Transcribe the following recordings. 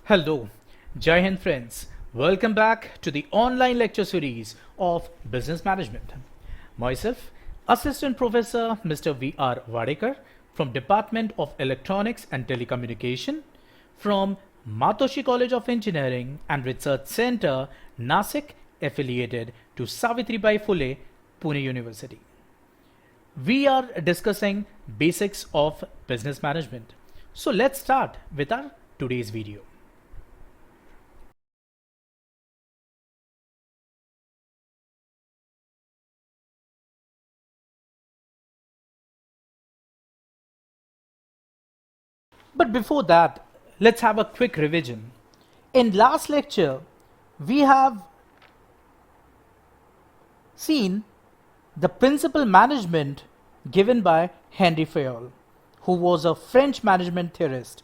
Hello, Jai Hind friends. Welcome back to the online lecture series of Business Management. Myself, Assistant Professor Mr. V.R. Wadekar from Department of Electronics and Telecommunication from Matoshi College of Engineering and Research Center, Nasik, affiliated to Savitribai Phule, Pune University. We are discussing basics of business management. So let's start with our today's video. But before that, let's have a quick revision. In last lecture, we have seen the principal management given by Henry Fayol, who was a French management theorist.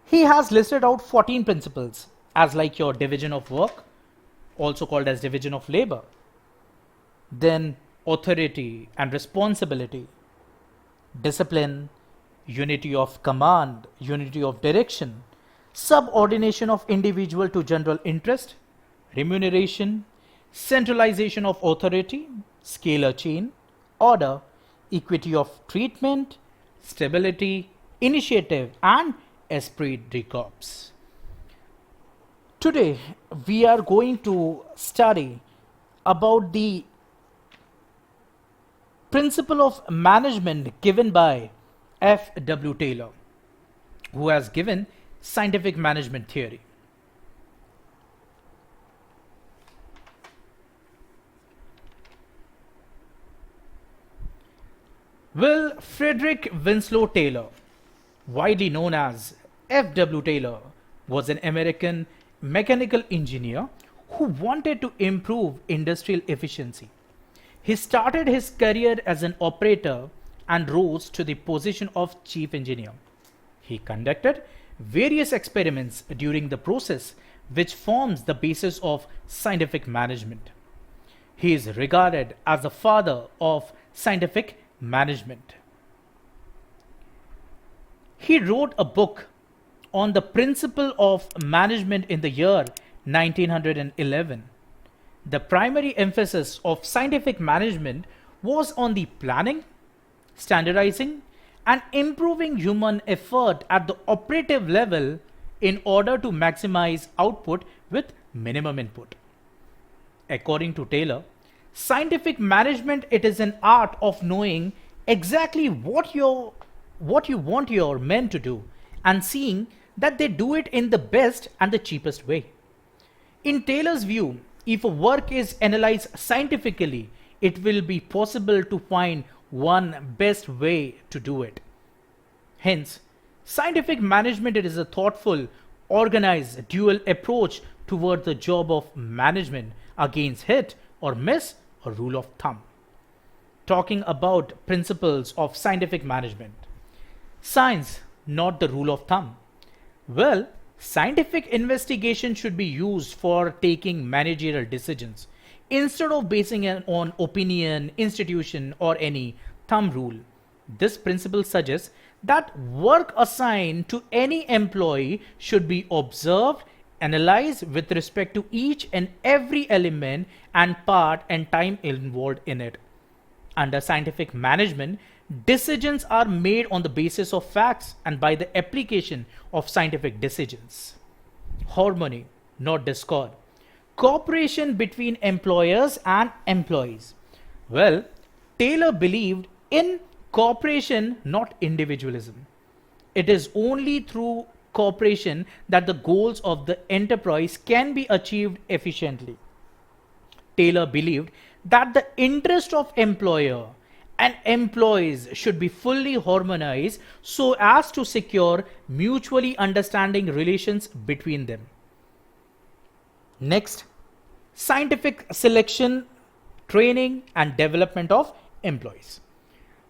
He has listed out 14 principles as like your division of work, also called as division of labor, then authority and responsibility, discipline, unity of command, unity of direction, subordination of individual to general interest, remuneration, centralization of authority, scalar chain, order, equity of treatment, stability, initiative, and esprit de corps. Today, we are going to study about the principle of management given by F. W. Taylor, who has given scientific management theory. Well, Frederick Winslow Taylor, widely known as F. W. Taylor, was an American mechanical engineer who wanted to improve industrial efficiency. He started his career as an operator and rose to the position of chief engineer. He conducted various experiments during the process, which forms the basis of scientific management. He is regarded as the father of scientific management. He wrote a book on the principle of management in the year 1911. The primary emphasis of scientific management was on the planning, standardizing, and improving human effort at the operative level in order to maximize output with minimum input. According to Taylor, scientific management it is an art of knowing exactly what you want your men to do and seeing that they do it in the best and the cheapest way. In Taylor's view, if a work is analyzed scientifically, it will be possible to find one best way to do it. Hence, scientific management it is a thoughtful, organized, dual approach toward the job of management against hit or miss or rule of thumb. Talking about principles of scientific management. Science, not the rule of thumb. Well, scientific investigation should be used for taking managerial decisions instead of basing it on opinion, institution, or any thumb rule. This principle suggests that work assigned to any employee should be observed, analyzed with respect to each and every element and part and time involved in it. Under scientific management, decisions are made on the basis of facts and by the application of scientific decisions. Harmony, not discord. Cooperation between employers and employees. Well, Taylor believed in cooperation, not individualism. It is only through cooperation that the goals of the enterprise can be achieved efficiently. Taylor believed that the interest of employer and employees should be fully harmonized so as to secure mutually understanding relations between them. Next, scientific selection, training, and development of employees.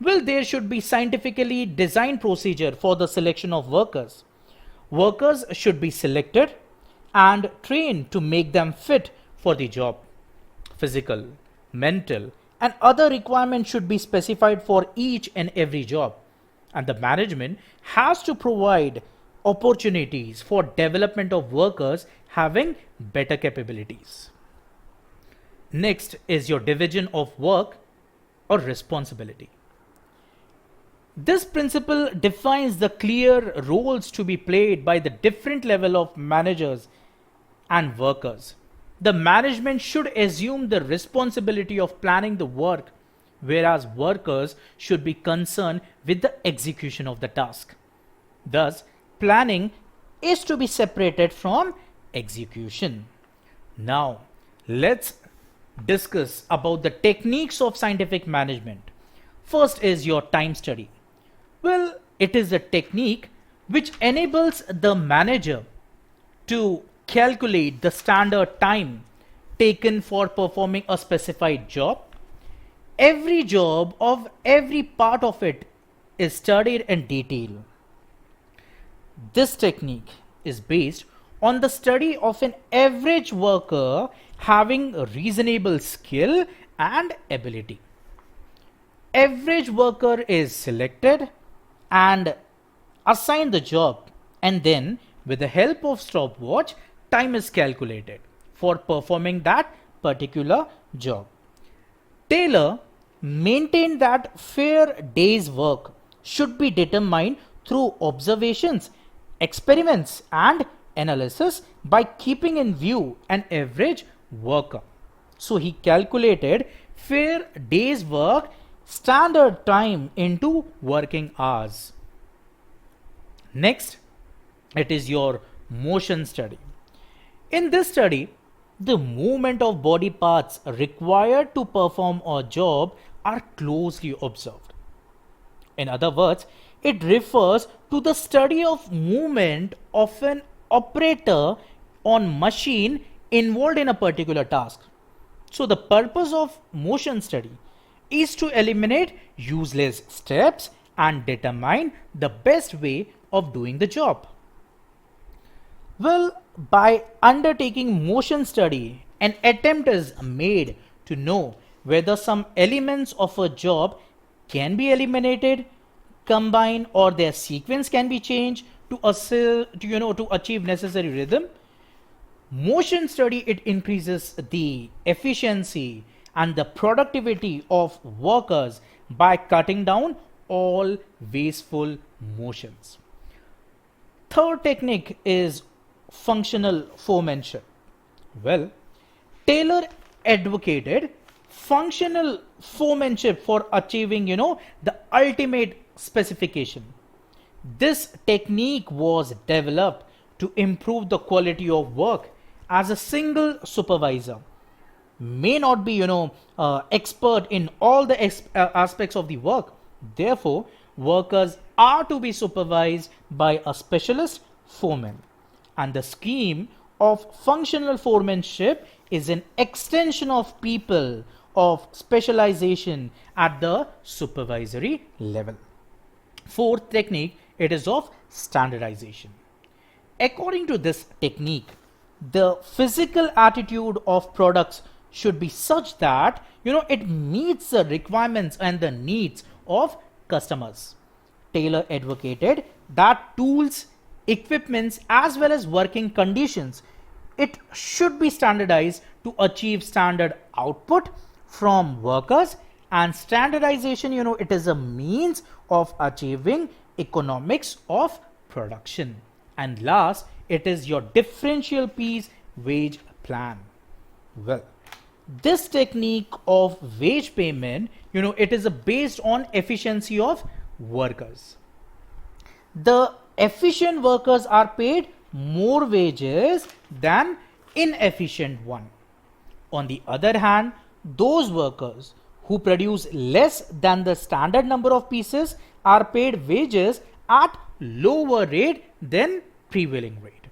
Well, there should be scientifically designed procedure for the selection of workers. Workers should be selected and trained to make them fit for the job. Physical, mental, and other requirements should be specified for each and every job. And the management has to provide opportunities for development of workers having better capabilities. Next is your division of work or responsibility. This principle defines the clear roles to be played by the different level of managers and workers. The management should assume the responsibility of planning the work, whereas workers should be concerned with the execution of the task. Thus, planning is to be separated from execution. Now, let's discuss about the techniques of scientific management. First is your time study. Well, it is a technique which enables the manager to calculate the standard time taken for performing a specified job. Every job of every part of it is studied in detail. This technique is based on the study of an average worker having a reasonable skill and ability. Average worker is selected and assigned the job, and then with the help of stopwatch, time is calculated for performing that particular job. Taylor maintained that fair day's work should be determined through observations, experiments, and analysis by keeping in view an average worker. So he calculated fair day's work standard time into working hours. Next, it is your motion study. In this study, the movement of body parts required to perform a job are closely observed. In other words, it refers to the study of movement of an operator on machine involved in a particular task. So the purpose of motion study is to eliminate useless steps and determine the best way of doing the job. Well, by undertaking motion study, an attempt is made to know whether some elements of a job can be eliminated, combined, or their sequence can be changed to achieve necessary rhythm. Motion study, it increases the efficiency and the productivity of workers by cutting down all wasteful motions. Third technique is functional foremanship. Well, Taylor advocated functional foremanship for achieving, the ultimate specification. This technique was developed to improve the quality of work, as a single supervisor may not be expert in all the aspects of the work. Therefore, workers are to be supervised by a specialist foreman, and the scheme of functional foremanship is an extension of people of specialization at the supervisory level. Fourth technique, it is of standardization. According to this technique, the physical attitude of products should be such that it meets the requirements and the needs of customers. Taylor advocated that tools, equipments, as well as working conditions, it should be standardized to achieve standard output from workers, and standardization, it is a means of achieving economics of production. And last, it is your differential piece wage plan. Well, this technique of wage payment, it is based on efficiency of workers. The efficient workers are paid more wages than inefficient one. On the other hand, those workers who produce less than the standard number of pieces are paid wages at lower rate than prevailing rate.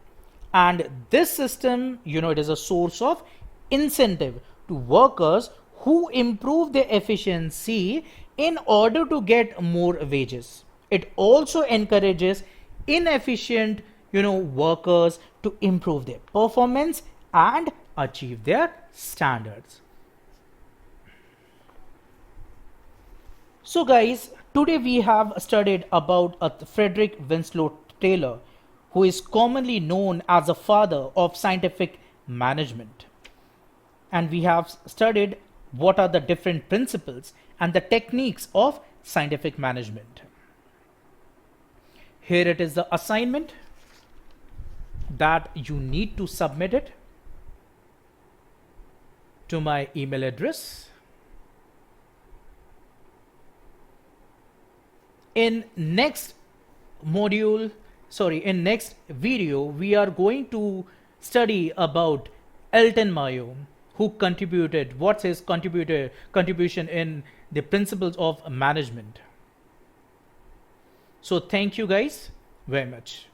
And this system, it is a source of incentive to workers who improve their efficiency in order to get more wages. It also encourages inefficient, workers to improve their performance and achieve their standards. So guys, today we have studied about Frederick Winslow Taylor, who is commonly known as the father of scientific management. And we have studied what are the different principles and the techniques of scientific management. Here it is the assignment that you need to submit it to my email address. In next video, we are going to study about Elton Mayo, who contributed, what's his contribution in the principles of management. So thank you guys very much.